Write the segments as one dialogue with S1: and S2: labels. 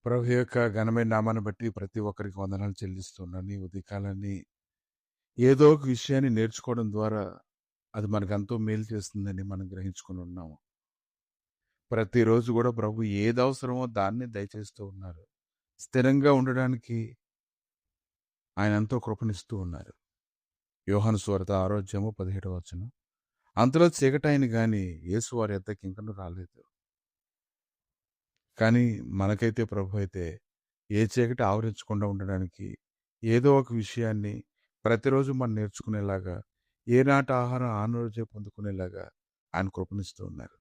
S1: ప్రభు యొక్క ఘనమైన నామాన్ని బట్టి ప్రతి ఒక్కరికి వందనాలు చెల్లిస్తున్నాను. ఈ ఉదయకాలాన్ని ఏదో ఒక విషయాన్ని నేర్చుకోవడం ద్వారా అది మనకెంతో మేలు చేస్తుందని మనం గ్రహించుకొని ఉన్నాము. ప్రతిరోజు కూడా ప్రభు ఏది అవసరమో దాన్ని దయచేస్తూ ఉన్నారు. స్థిరంగా ఉండడానికి ఆయన ఎంతో కృపనిస్తూ ఉన్నారు. యోహాను సువార్త 6:17 అంతలో చీకటాయన గాని యేసు వారి యొద్దకు ఇంకనూ రాలేదు. కానీ మనకైతే ప్రభు అయితే ఏ చీకటి ఆవరించకుండా ఉండడానికి ఏదో ఒక విషయాన్ని ప్రతిరోజు మనం నేర్చుకునేలాగా, ఏనాటి ఆహారం ఆ రోజే పొందుకునేలాగా ఆయన కృపణిస్తూ ఉన్నారు.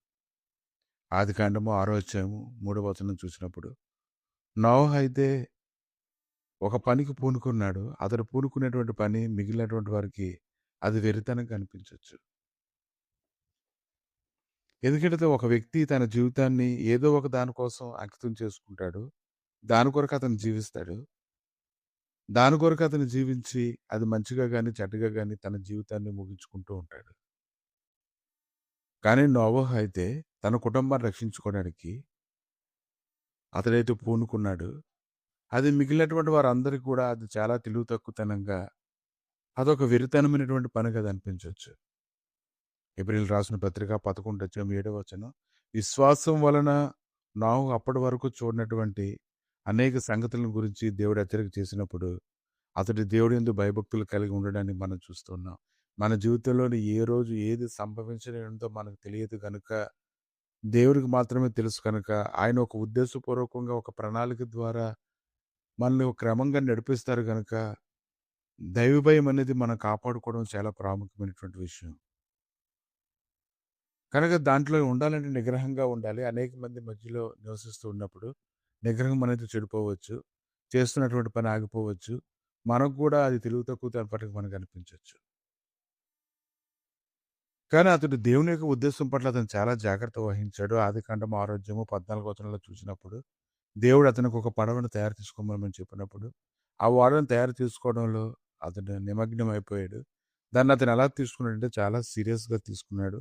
S1: ఆదికాండము 6 అధ్యాయము 3 చూసినప్పుడు నోవహు అయితే ఒక పనికి పూనుకున్నాడు. అతడు పూనుకునేటువంటి పని మిగిలినటువంటి వారికి అది వెర్రితనంగా అనిపించొచ్చు. ఎందుకంటే ఒక వ్యక్తి తన జీవితాన్ని ఏదో ఒక దాని కోసం అంకితం చేసుకుంటాడు. దాని కొరకు అతను జీవిస్తాడు. దాని కొరకు అతను జీవించి అది మంచిగా గాని, చెడ్డగా గాని తన జీవితాన్ని ముగించుకుంటూ ఉంటాడు. కానీ నోవహు అయితే తన కుటుంబాన్ని రక్షించుకోవడానికి అతడైతే పూనుకున్నాడు. అది మిగిలినటువంటి వారందరికీ కూడా అది చాలా తెలివి తక్కువతనంగా అదొక వెర్రితనమైనటువంటి పనిగా అది అనిపించొచ్చు. హెబ్రీయులకు రాసిన పత్రిక 11 అధ్యాయం 7 విశ్వాసం వలన నోవహు అప్పటి వరకు చూడనటువంటి అనేక సంగతులను గురించి దేవుడు హెచ్చరిక చేసినప్పుడు అతడు దేవుడి యందు భయభక్తులు కలిగి ఉండడాన్ని మనం చూస్తున్నాం. మన జీవితంలోని ఏ రోజు ఏది సంభవించనుందో మనకు తెలియదు కనుక, దేవుడికి మాత్రమే తెలుసు కనుక, ఆయన ఒక ఉద్దేశపూర్వకంగా ఒక ప్రణాళిక ద్వారా మనల్ని ఒక క్రమంగా నడిపిస్తారు గనుక, దైవభయం అనేది మనం కాపాడుకోవడం చాలా ప్రాముఖ్యమైనటువంటి విషయం. కనుక దాంట్లో ఉండాలంటే నిగ్రహంగా ఉండాలి. అనేక మంది మధ్యలో నివసిస్తూ ఉన్నప్పుడు నిగ్రహం అనేది చెడిపోవచ్చు. చేస్తున్నటువంటి పని ఆగిపోవచ్చు. మనకు కూడా అది తెలివి తక్కువతనం మనకు అనిపించొచ్చు. కానీ అతడు దేవుని యొక్క ఉద్దేశం పట్ల అతను చాలా జాగ్రత్త వహించాడు. ఆదికాండము 6 అధ్యాయము 14 చూసినప్పుడు దేవుడు అతనికి ఒక పడవను తయారు చేసుకోమని చెప్పినప్పుడు, ఆ ఓడను తయారు చేసుకోవడంలో అతడు నిమగ్నం అయిపోయాడు. దాన్ని అతను ఎలా తీసుకున్నాడంటే చాలా సీరియస్‌గా తీసుకున్నాడు.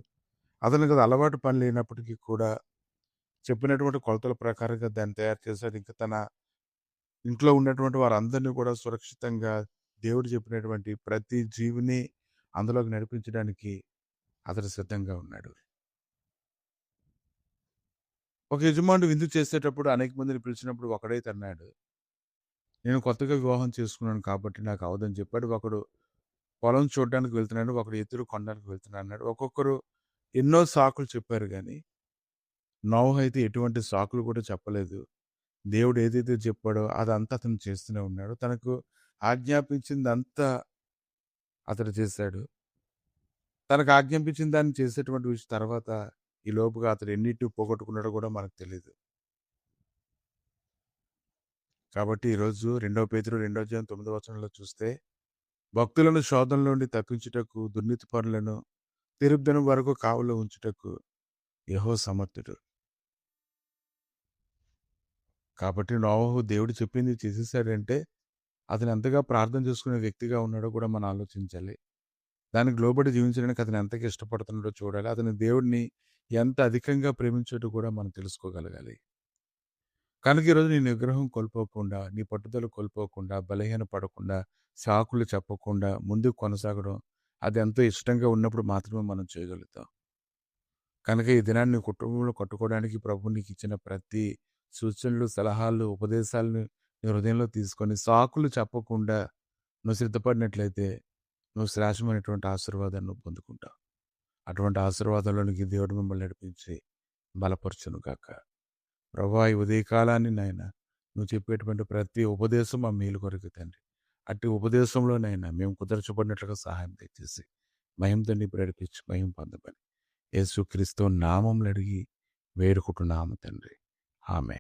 S1: అతనికి అది అలవాటు పని లేనప్పటికీ కూడా చెప్పినటువంటి కొలతల ప్రకారంగా దాన్ని తయారు చేశాడు. ఇంకా తన ఇంట్లో ఉన్నటువంటి వారందరినీ కూడా సురక్షితంగా దేవుడు చెప్పినటువంటి ప్రతి జీవిని అందులోకి నడిపించడానికి అతడు సిద్ధంగా ఉన్నాడు. ఒక యజమానుడు విందు చేసేటప్పుడు అనేక మందిని పిలిచినప్పుడు ఒకడైతే అన్నాడు, నేను కొత్తగా వివాహం చేసుకున్నాను కాబట్టి నాకు అవ్వదని చెప్పాడు. ఒకడు పొలం చూడడానికి వెళ్తున్నాడు. ఒకడు ఎద్దులు కొనడానికి వెళ్తున్నాడు అన్నాడు. ఒక్కొక్కరు ఎన్నో సాకులు చెప్పారు గానీ, నోవహు అయితే ఎటువంటి సాకులు కూడా చెప్పలేదు. దేవుడు ఏదైతే చెప్పాడో అదంతా అతను చేస్తూనే ఉన్నాడు. తనకు ఆజ్ఞాపించిందంతా అతడు చేశాడు. తనకు ఆజ్ఞాపించిన దాన్ని చేసేటువంటి విషయం తర్వాత ఈ లోపుగా అతడు ఎన్నిటిని పోగొట్టుకున్నాడో కూడా మనకు తెలీదు. కాబట్టి ఈరోజు 2 పేతురు 2 అధ్యాయం 9 చూస్తే భక్తులను శోధనల నుండి తప్పించుటకు దుర్నీతి పనులను తీర్పుదినం వరకు కావలిలో ఉంచుటకు యెహోవా సమర్థుడు. కాబట్టి నోవహు దేవుడు చెప్పింది చేసేసాడంటే అతను ఎంతగా ప్రార్థన చేసుకునే వ్యక్తిగా ఉన్నాడో కూడా మనం ఆలోచించాలి. దానికి లోబడి జీవించడానికి అతను ఎంతగా ఇష్టపడుతున్నాడో చూడాలి. అతని దేవుడిని ఎంత అధికంగా ప్రేమించాడో కూడా మనం తెలుసుకోగలగాలి. కనుక ఈరోజు నీ నిగ్రహం కోల్పోకుండా, నీ పట్టుదల కోల్పోకుండా, బలహీన పడకుండా, సాకులు చెప్పకుండా ముందుకు కొనసాగడం అది ఎంతో ఇష్టంగా ఉన్నప్పుడు మాత్రమే మనం చేయగలుగుతాం. కనుక ఈ దినాన్ని నీ కుటుంబంలో కట్టుకోవడానికి ప్రభువు నీకు ఇచ్చిన ప్రతి సూచనలు, సలహాలు, ఉపదేశాలను నీ హృదయంలో తీసుకొని సాకులు చెప్పకుండా నువ్వు సిద్ధపడినట్లయితే నువ్వు శ్రేష్టమైనటువంటి ఆశీర్వాదాన్ని నువ్వు పొందుకుంటావు. అటువంటి ఆశీర్వాదంలోనికి దేవుడు మిమ్మల్ని నడిపించి బలపరచును గాక. ప్రభువా ఈ ఉదయకాలాన్ని నాయనా నువ్వు చెప్పేటువంటి ప్రతి ఉపదేశం మా మేలు కొరకు తండ్రి. అట్టి ఉపదేశంలోనైనా మేము కుదర్చబడినట్లుగా సహాయం దయచేసి మహిమతో నింపి నడిపించి మహిమ పొందమని యేసుక్రీస్తు నామములో అడిగి వేడుకుంటున్నాము తండ్రి. ఆమేన్.